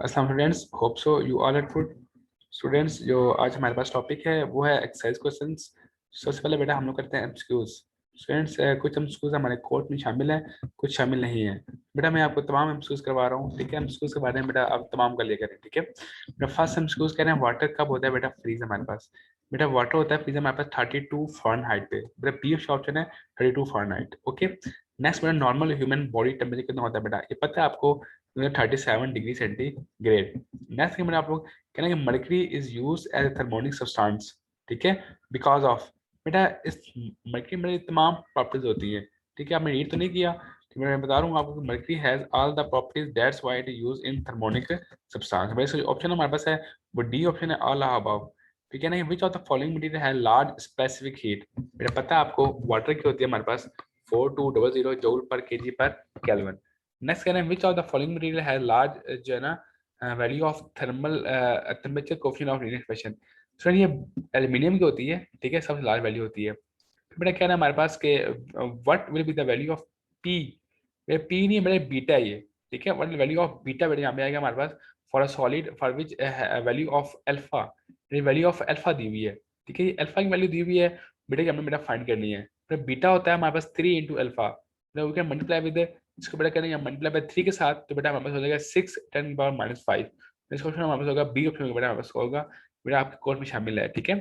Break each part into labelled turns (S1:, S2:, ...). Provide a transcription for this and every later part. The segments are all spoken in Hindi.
S1: अस्सलाम students, hope so you all are good. Students, जो आज हमारे पास टॉपिक है वो है एक्सरसाइज क्वेश्चंस। सबसे पहले बेटा हम लोग करते हैं एमसीक्यूज। स्टूडेंट्स, कुछ एमसीक्यूज हमारे कोर्स में शामिल हैं, कुछ शामिल नहीं है। बेटा मैं आपको तमाम एमसीक्यूज करवा रहा हूँ, ठीक है। एमसीक्यूज के बारे में बेटा आप तमाम कर लिया करें, ठीक है। बेटा फर्स्ट एमसीक्यूज कह रहे हैं वाटर कब होता है बेटा फ्रीज हमारे पास। बेटा वाटर होता है फ्रीज हमारे पास 32 फ़ारेनहाइट पे। बेटा बी ऑप्शन है 32 फ़ारेनहाइट, ओके। नेक्स्ट बेटा नॉर्मल ह्यूमन बॉडी टेम्परेचर कितना होता है बेटा, ये पता है आपको, 37 डिग्री सेंटीग्रेड। नेक्स्ट में आप लोग कहना है कि mercury is use as a thermionic substance, ठीक है, बिकॉज ऑफ। बेटा इस मर्करी में तमाम प्रॉपर्टीज होती है, ठीक है। आपने रीड तो नहीं किया, तो मैं बता रहा हूँ आपको, mercury has all the properties that's why it is use in thermionic substance. वैसे ऑप्शन हमारे पास है वो डी ऑप्शन है, ऑल अबव, ठीक है ना। विच ऑफ द फॉलोइंग मटेरियल है लार्ज स्पेसिफिक हीट। मेरा पता है आपको वाटर की होती है हमारे पास 4200 जूल पर केजी पर केल्विन। नेक्स्ट कह रहे हैं विच ऑफ द फॉलोइंग मटेरियल है लार्ज जो है ना value of thermal temperature coefficient of reaction. Sir ये एल्यूमिनियम की होती है, ठीक है, सबसे लार्ज वैल्यू होती है। बेटा क्या है हमारे पास के what will be the value of P. P नहीं है बेटा, बीटा है ये, ठीक है। व्हाट वैल्यू ऑफ बीटा बेटा यहाँ पे आएगा हमारे पास for a solid for which value of alpha. Value of alpha दी हुई है, ठीक है। ये अल्फा की वैल्यू दी हुई है बेटा कि हमने बेटा फाइंड करनी है। बेटा बीटा होता है हमारे पास 3 into alpha. We can multiply with, इसको बेटा करेंगे मल्टीप्लाई बाय 3 के साथ, तो बेटा हमारे पास हो जाएगा 6 10⁻⁵। इसका ऑप्शन हमारे पास होगा बी ऑप्शन बेटा हमारे पास होगा, बेटा आपके कोर्स में शामिल है, ठीक है।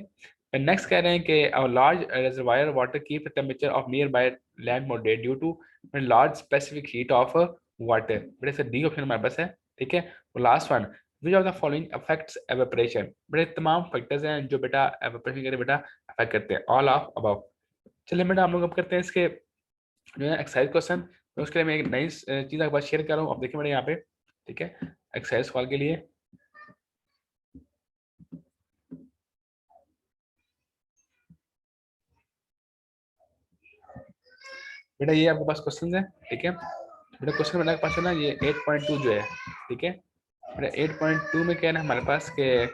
S1: नेक्स्ट कह रहे हैं कि large reservoir water keep temperature of nearby land moderate due to large specific heat of water. बेटा सर डी ऑप्शन हमारे पास है, ठीक है। और last one which of the following affects evaporation. बेटा तमाम फैक्टर्स हैं जो बेटा एवेपोरेशन के बेटा अफेक्ट करते हैं, ऑल ऑफ अबव। चलिए बेटा हम लोग अब करते हैं इसके जो है एक्सरसाइज क्वेश्चन। तो उसके लिए मैं एक नई चीज़ आपके पास शेयर कर रहा हूँ, आप देखिए बेटा यहाँ पे, ठीक है। एक्सरसाइज सवाल के लिए बेटा ये आपके पास क्वेश्चन है, ठीक है। बेटा क्वेश्चन मेरे पास है ना ये 8.2 जो है, ठीक है। बेटा 8.2 में क्या है ना हमारे पास के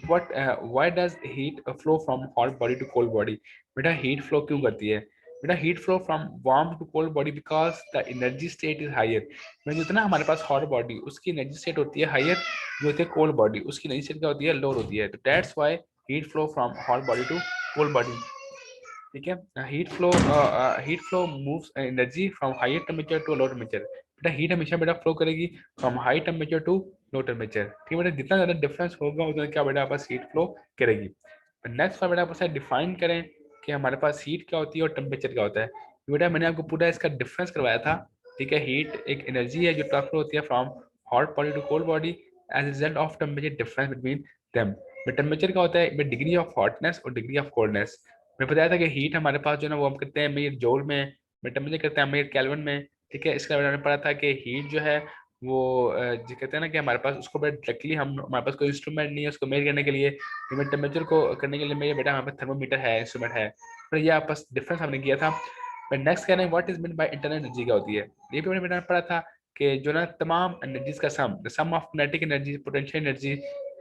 S1: what why does heat flow from hot body to cold body. बेटा हीट फ्लो क्यों करती है। बेटा heat flow from warm to cold body because the energy state is higher. मैं जितना हमारे पास हॉट बॉडी उसकी एनर्जी स्टेट होती है हायर, जो होती है कोल्ड बॉडी उसकी एनर्जी स्टेट क्या होती है, लोअर होती है। तो that's why heat flow from hot body to cold body, ठीक है। Heat flow moves energy from higher temperature to low temperature. बेटा हीट हमेशा बेटा फ्लो करेगी from high temperature to low temperature, ठीक है बेटा। जितना ज्यादा डिफरेंस होगा उतना क्या बेटा आपस हीट फ्लो करेगी। नेक्स्ट बेटा आपस डिफाइन करें कि हमारे पास हीट क्या होती है और टेम्परेचर क्या होता है। तो बेटा मैंने आपको पूरा इसका डिफरेंस करवाया था, ठीक है। हीट एक एनर्जी है जो ट्रांसफर होती है from hot body to cold body as result of temperature difference between them. Temperature क्या होता है, डिग्री ऑफ हॉटनेस और डिग्री ऑफ कोल्डनेस। मैं बताया था कि हीट हमारे पास जो है ना वो हम करते हैं मेजर जूल में, टेम्परेचर करते हैं मेजर केल्विन में, ठीक है। इसके बारे में पढ़ा था कि हीट जो है वो जो कहते हैं ना कि हमारे पास उसको बेटा डायरेक्टली हम हमारे पास कोई इंस्ट्रूमेंट नहीं है उसको मेजर करने के लिए, टेम्परेचर को करने के लिए मेरे बेटा हमारे पास थर्मोमीटर है, इंस्ट्रूमेंट है। तो ये आपस डिफरेंस हमने किया था। नेक्स्ट कह रहे हैं what is mean by internal energy क्या होती है। ये भी मैंने बेटा पढ़ा था कि जो ना तमाम एनर्जीज का sum, the sum of kinetic energy potential energy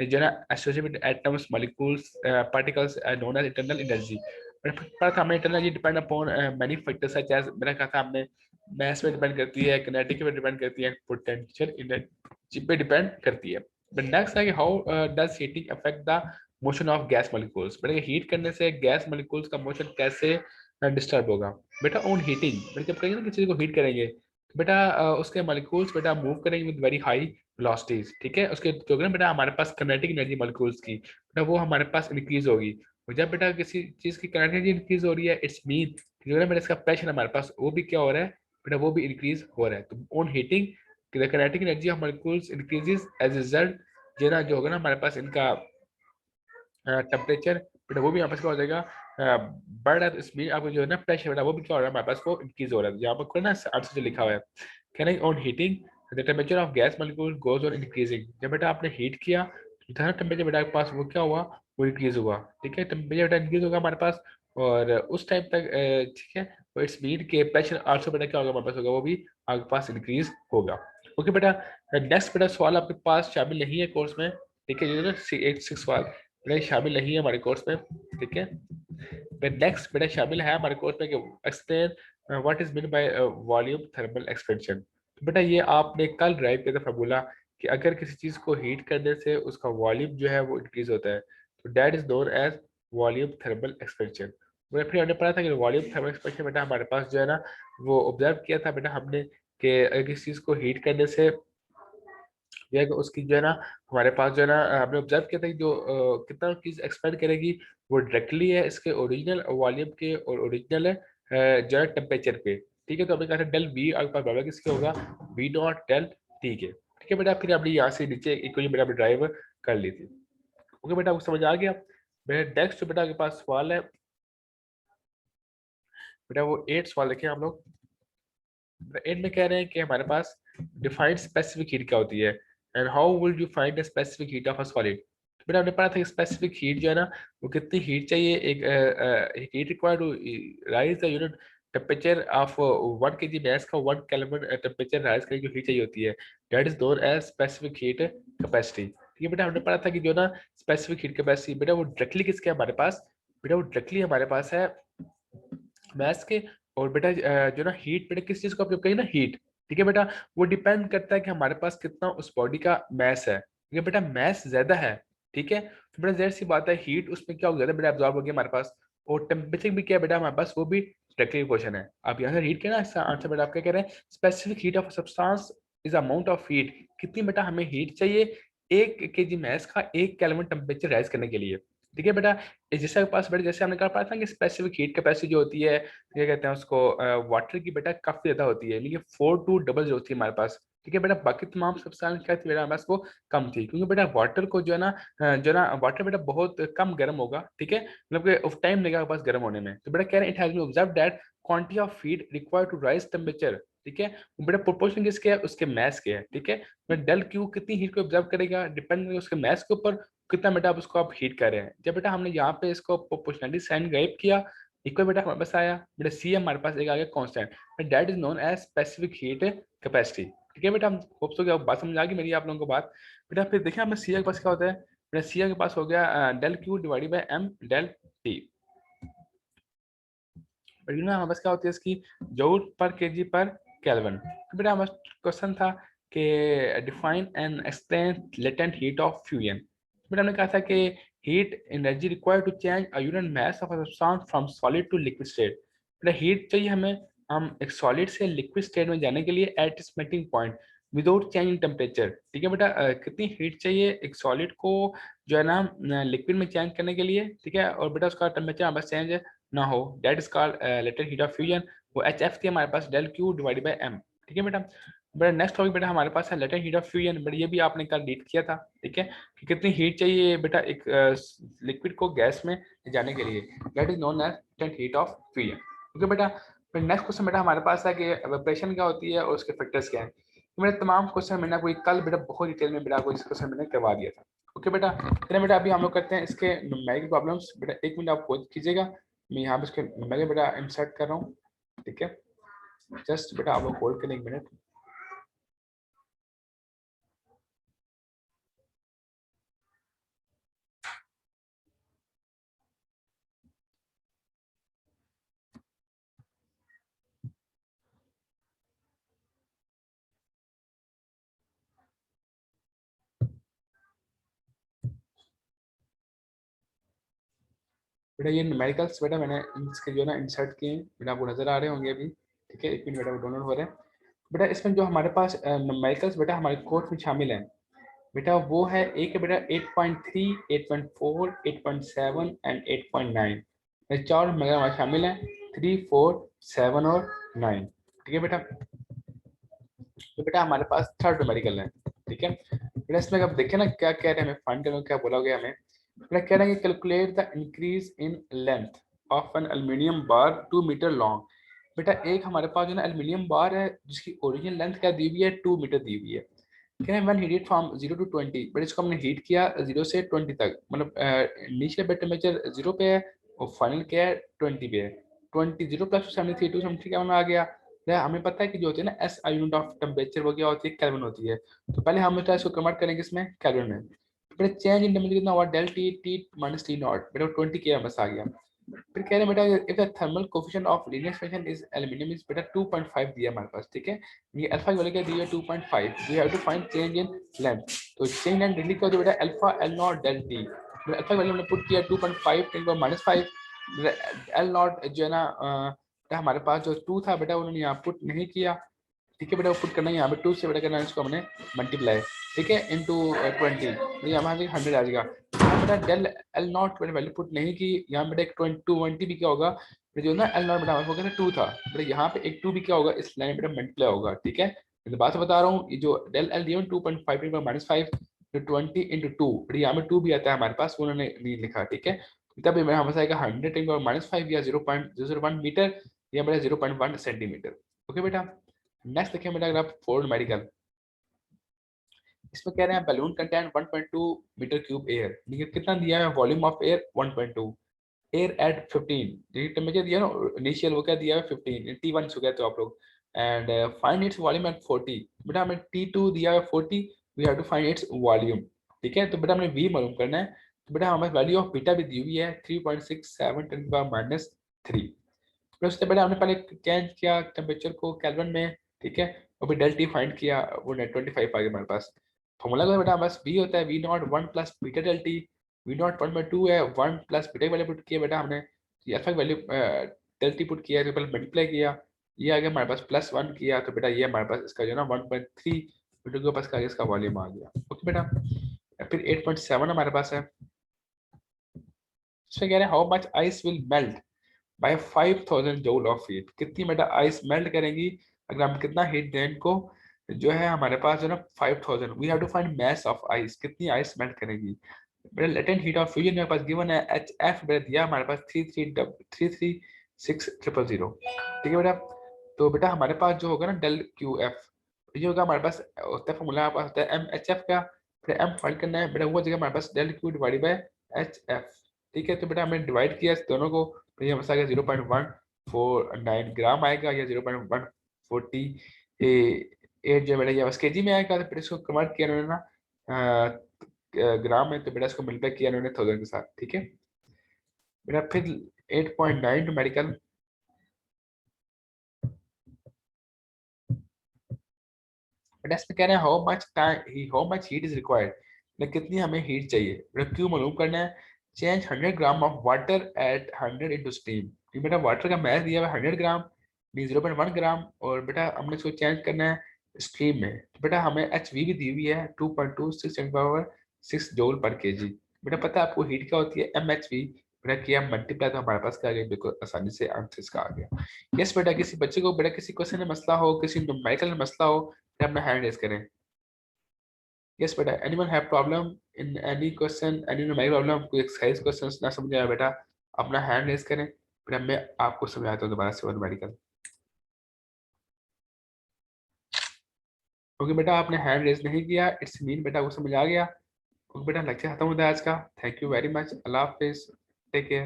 S1: जो ना associated atoms molecules particles known as internal energy. पढ़ा था हमें internal energy depend upon many factors such as, मैंने कहा था हमने मास पे डिपेंड करती है, किनेटिक पे डिपेंड करती है, पोटेंशियल एनर्जी पे डिपेंड करती है। बट नेक्स्ट है कि how does heating affect the motion of gas molecules. बेटा हीट करने से गैस मॉलिक्यूल्स का मोशन कैसे डिस्टर्ब होगा। बेटा ऑन हीटिंग, बेटा जब करेंगे ना किसी चीज को हीट करेंगे तो बेटा उसके मॉलिक्यूल्स बेटा मूव करेंगे विद वेरी हाई वेलोसिटीज, ठीक है। उसके जो है ना बेटा हमारे पास किनेटिक एनर्जी मॉलिक्यूल्स की बेटा वो हमारे पास इंक्रीज होगी। और जब बेटा किसी चीज की किनेटिक एनर्जी इंक्रीज हो रही है इट्स मीन जो है ना बेटा इसका प्रेशर हमारे पास वो भी क्या हो रहा है बेटा, वो भी इंक्रीज हो रहा है। तो on heating the kinetic energy of molecules increases as a result, जो ना जो होगा ना हमारे पास इनका टेम्परेचर बेटा वो भी यहाँ पास क्या हो जाएगा बढ़ रहा है। तो इसमें आपको जो है ना प्रेशर बेटा वो भी क्या हो रहा है हमारे पास वो इंक्रीज हो रहा है। यहाँ पर ना आंसर जो लिखा हुआ है कहना on heating the temperature of gas molecule goes on increasing. जब बेटा आपने हीट किया तो था ना टेम्परेचर बेटा के पास वो क्या हुआ, वो इंक्रीज हुआ, ठीक है। टेम्परेचर बेटा इंक्रीज होगा हमारे पास और उस टाइम तक ठीक है। तो इट्स मीन के प्रेशर आल्सो बेटा क्या होगा हमारे पास होगा, वो भी आपके पास इंक्रीज होगा। ओके बेटा नेक्स्ट बेटा सवाल आपके पास शामिल नहीं है कोर्स में, ठीक है। जो ना 6 सवाल बेटा शामिल नहीं है हमारे कोर्स में, ठीक है। नेक्स्ट बेटा शामिल है हमारे कोर्स में कि explain what is mean by volume thermal expansion. तो बेटा ये आपने कल ड्राइव किया था फार्मूला कि अगर किसी चीज को हीट करने से उसका वॉल्यूम जो है वो इंक्रीज होता है, तो that is known as volume thermal expansion. फिर हमने पढ़ा था कि वॉल्यूम थर्मल एक्सपेंशन बेटा हमारे पास जो है ना वो ऑब्जर्व किया था बेटा हमने कि अगर किसी चीज को हीट करने से जो है कि उसकी जो है ना हमारे पास जो है ना हमने ऑब्जर्व किया था कि जो कितना चीज एक्सपेंड करेगी वो डायरेक्टली है इसके ओरिजिनल वॉल्यूम के और ओरिजिनल है जो है टेम्परेचर पे। ठीक है, तो हमने कहा था डेल वी आपके पास बराबर किसके होगा, वी नॉट डेल टी के। ठीक है बेटा, फिर आपने यहाँ से नीचे इक्वेशन बेटा ड्राइव कर ली थी। ओके बेटा, आपको समझ आ गया। बेटा नेक्स्ट बेटा आपके पास सवाल है बेटा, वो 8 सवाल देखें आप लोग। एंड में कह रहे हैं कि हमारे पास डिफाइंड स्पेसिफिक हीट क्या होती है and how will you find the specific heat of a solid. बेटा हमने पढ़ा था कि स्पेसिफिक हीट जो है ना वो कितनी हीट चाहिए, एक heat required to raise the unit temperature of 1 kg gas का 1 केल्विन टेम्परेचर राइज करने की जो हीट चाहिए होती है that is known as specific heat capacity. ठीक है बेटा, हमने पढ़ा था कि जो ना स्पेसिफिक हीट कैपेसिटी बेटा वो डायरेक्टली किसके हमारे पास, बेटा वो डायरेक्टली हमारे पास है मैथ्स के। और बेटा जो ना हीट बेटा किस चीज को आप जब कहें ना हीट, ठीक है बेटा वो डिपेंड करता है कि हमारे पास कितना उस बॉडी का मैस है। ठीक है बेटा, मैस ज्यादा है, ठीक है, तो बेटा जाहिर सी बात है हीट उसमें क्या हो ज्यादा बेटा एब्जॉर्ब हो गया हमारे पास। और टेम्परेचर भी क्या है बेटा हमारे पास, वो भी डायरेक्टली क्वेश्चन है। आप यहाँ से हीट के ना इसका आंसर बेटा आप क्या कह रहे हैं, specific heat of substance is amount of heat, कितनी बेटा हमें हीट चाहिए 1 kg मैस का 1 केल्विन टेम्परेचर राइज करने के लिए। ठीक है बेटा, जैसे आपके पास बेटा जैसे हमने कहा पाया था कि स्पेसिफिक हीट कैपेसिटी जो होती है क्या कहते हैं उसको, वाटर की बेटा काफी ज्यादा होती है, यानी कि 4 to डबल होती है हमारे पास। ठीक है बेटा, बाकी तमाम सब्सटेंस क्या थी बेटा हमारे पास वो कम थी, क्योंकि बेटा वाटर को जो है ना जो ना वाटर बेटा बहुत कम गर्म होगा। ठीक है, मतलब कि ऑफ टाइम लगेगा आपके पास गर्म होने में। तो बेटा कह रहे हैं it has been observed that quantity of heat required to raise temperature. ठीक है, बेटा प्रोपोर्शन किसके है, उसके मास के है। ठीक है, डेल क्यू कितनी हीट को ऑब्जर्व करेगा डिपेंड करेगा उसके मास के ऊपर, कितना बेटा आप उसको आप हीट कर रहे हैं। जब बेटा हमने यहाँ पे इसको प्रोपोर्शनलिटी साइन गायब किया, इक्वल बेटा हमारे पास आया बेटा सी हमारे पास एक आ गया constant, that is known as specific heat capacity. ठीक है बेटा, हम होप सो कि आप बात समझ आ गई मेरी आप लोगों को बात। बेटा फिर देखिए हमें सी के पास क्या होता है, बेटा सी के पास हो गया del Q divided by M del T. ना हमारे पास क्या होती है इसकी जूल पर केजी पर केल्विन। तो बेटा हमारा क्वेश्चन था कि define and explain latent heat of fusion. बेटा हमने कहा था कि heat energy required to change a unit mass of a substance from solid to liquid state. बेटा हीट चाहिए हमें, हम एक सॉलिड से लिक्विड स्टेट में जाने के लिए at its melting point without change in temperature. ठीक है बेटा, कितनी हीट चाहिए एक सॉलिड को जो है ना लिक्विड में चेंज करने के लिए। ठीक है, और बेटा उसका टेम्परेचर बस चेंज ना हो, that is called latent heat of fusion. वो एच एफ थी हमारे पास del Q divided by M. ठीक है बेटा, बेटा नेक्स्ट टॉपिक बेटा हमारे पास है लेटेंट हीट ऑफ फ्यूजन। बेटा ये भी आपने कल रीड किया था। ठीक है, कि कितनी हीट चाहिए बेटा एक लिक्विड को गैस में ले जाने के लिए, that is known as latent heat of fusion. Okay बेटा, फिर नेक्स्ट क्वेश्चन बेटा हमारे पास है कि एवोपरेशन क्या होती है और उसके फैक्टर्स क्या हैं। तो मेरे तमाम क्वेश्चन मैंने कोई कल बेटा बहुत डिटेल में बेटा आपको इस क्वेश्चन मैंने करवा दिया था। ओके बेटा, चलिए बेटा अभी हम लोग करते हैं इसके न्यूमेरिकल प्रॉब्लम्स। बेटा 1 मिनट आप खोज कीजिएगा, मैं यहाँ पे इसके मैं बेटा इंसर्ट कर रहा हूँ। ठीक है, जस्ट बेटा आप लोग होल्ड करें 1 मिनट। बेटा ये न्यूमेरिकल्स बेटा मैंने इसके जो है ना इंसर्ट किए हैं, बेटा आपको नजर आ रहे होंगे अभी। ठीक है, 1 मिनट बेटा डाउनलोड हो रहे हैं। बेटा इसमें जो हमारे पास न्यूमेरिकल्स बेटा हमारे कोर्स में शामिल हैं बेटा वो है एक है बेटा 8.3, 8.4, 8.7 एंड 8.9। ये 4 मगर हमारे शामिल हैं, 3, 4, 7 और 9। ठीक है बेटा, तो बेटा हमारे पास थर्ड न्यूमेरिकल है। ठीक है बेटा, इसमें अब देखिए ना क्या कह रहे हैं, हमें फाइंड करने को क्या बोला गया हमें। बेटा कह रहे हैं कि calculate the increase in length of an aluminium bar 2 metre long. बेटा एक हमारे पास जो ना एल्यूमिनियम बार है जिसकी ओरिजिनल लेंथ क्या दी हुई है, 2 मीटर दी हुई है। कह रहे हैं when heated from 0 to 20, but इसको हमने हीट किया 0 से 20 तक, मतलब इनिशियल बेड टेम्परेचर 0 पे है और फाइनल क्या है 20 पे है। 20 0 प्लस 273 273 क्या आ गया। हमें पता है कि जो होती है ना S I unit of temperature वो क्या होती है, केल्विन होती है। तो पहले हम बेटा इसको कन्वर्ट करेंगे इसमें केल्विन में। बेटा चेंज इन टेम्परेचर कितना हुआ, del T T minus T naught, बेटा 20 के बस आ गया। फिर कह रहे हैं बेटा if the thermal coefficient of linear expansion is aluminium is बेटा 2.5 दिया हमारे पास, ठीक है। ये अल्फा की वैल्यू क्या दी है 2.5, we have to find change in length. तो चेंज इन डिग्री क्या हो बेटा alpha L naught del T. Alpha की वैल्यू हमने पुट किया 2.5 10 पावर -5, एल नॉट जो है ना हमारे पास जो 2 था बेटा उन्होंने यहाँ पुट नहीं किया, ठीक है बेटा। पुट करना है यहाँ पे 2 से बेटा करना है इसको हमने मल्टीप्लाई, ठीक है, इनटू 20, तो यहाँ पे 100 आ जाएगा। यहाँ बेटा डेल एल नॉट बेटा वैल्यू पुट नहीं की, यहाँ बेटा एक 20 भी क्या होगा जो ना एल नॉट बेटा हो गया 2 था बेटा, यहाँ पे एक 2 भी क्या होगा इस लाइन बेटा मल्टीप्लाई होगा, ठीक है। मैं बात बता रहा हूँ, ये जो डेल एल दिया 2.5 -5 तो 20 इंटू 2 बेटा यहाँ में 2 भी आता है हमारे पास, उन्होंने नहीं लिखा, ठीक है। तब मेरा हमेशा आएगा 100 -5 या 0.001 मीटर या बेटा 0.1 सेंटीमीटर। ओके बेटा। नेक्स्ट देखिए बेटा अगर आप फोर्ड मेडिकल, इसमें कह रहे हैं balloon content 1.2 metre cube air, देखिए कितना दिया है volume of air 1.2, air at 15, देखिए टेम्परेचर दिया ना इनिशियल वो क्या दिया है 15 T1 से गए तो आप लोग, and find its volume at 40, बेटा हमें T2 दिया है 40, we have to find its volume, ठीक है। तो बेटा हमें V मालूम करना है, तो बेटा हमें वैल्यू ऑफ बीटा भी दी हुई है 3.67 × 3, फिर उससे बेटा हमने पहले चेंज किया टेम्परेचर को केल्विन में, ठीक है, और फिर डेल टी फाइंड किया, वो 25 आ गया हमारे पास। फॉर्मूला का बेटा बस v होता है v naught 1 plus beta del T, v naught 1/2 है 1 प्लस बीटा की वैल्यू पुट किया बेटा हमने, ये अल्फा की वैल्यू डेल टी पुट किया, तो पहले मल्टीप्लाई किया, ये आ गया हमारे पास +1 किया, तो बेटा ये हमारे पास इसका जो है ना 1.3 मीटर के पास का इसका वॉल्यूम आ गया। ओके बेटा। फिर 8.7 हमारे पास है, इसमें कह रहे हैं how much ice will melt by 5000 joule of heat, कितनी बेटा आइस मेल्ट करेंगी अगर हम कितना हीट दें इनको, जो है हमारे पास जो है ना 5000, we have to find mass of ice, कितनी आइस मेल्ट करेगी। बेटा लेटेंट हीट ऑफ फ्यूजन मेरे पास गिवन है HF बेटा दिया हमारे पास 33600, ठीक है बेटा। तो बेटा हमारे पास जो होगा ना डेल क्यू एफ, ये होगा हमारे पास होता है फॉर्मूला हमारे पास होता है MHF का, फिर M फाइंड करना है बेटा, वो जगह हमारे पास del Q divided by HF, ठीक है। तो बेटा हमने डिवाइड किया इस दोनों को, तो ये हमारे 0.149 ग्राम आएगा या 0.148 जो बेटा ये बस केजी में आएगा, तो फिर इसको कन्वर्ट किया उन्होंने ना ग्राम में, तो बेटा इसको मल्टीप्लाई किया उन्होंने 1000 के साथ, ठीक है बेटा। फिर 8.9 मेडिकल, बेटा इसमें कह रहे हैं how much heat is required, कितनी हमें हीट चाहिए बेटा, क्यों मालूम करना है। Change 100 gram of water at 100 into steam, बेटा वाटर का मैथ दिया हुआ 100 ग्राम मीन 0.1 ग्राम, और बेटा हमने इसको चेंज करना है स्ट्रीम में, तो बेटा हमें एच वी भी दी हुई है 2.26 जूल पर केजी। बेटा पता है आपको हीट क्या होती है MHV, बेटा किया मल्टीप्लाई तो हमारे पास क्या आ गया, बिल्कुल आसानी से आंसर इसका आ गया। यस बेटा, किसी बच्चे को बेटा किसी क्वेश्चन में मसला हो, किसी न्यूमेरिकल में मसला हो, अपना हैंड रेज करें। यस बेटा, anyone have problem in any question, any numerical problem, कोई एक्सरसाइज क्वेश्चन ना समझ आया बेटा अपना हैंड रेज करें, बेटा मैं आपको समझाता हूँ दोबारा से न्यूमेरिकल। क्योंकि बेटा आपने हैंड रेज नहीं किया, इट्स मीन बेटा वो समझ आ गया। ओके बेटा, लेक्चर खत्म होता है आज का। थैंक यू वेरी मच, अल्लाह हाफिज, टेक केयर।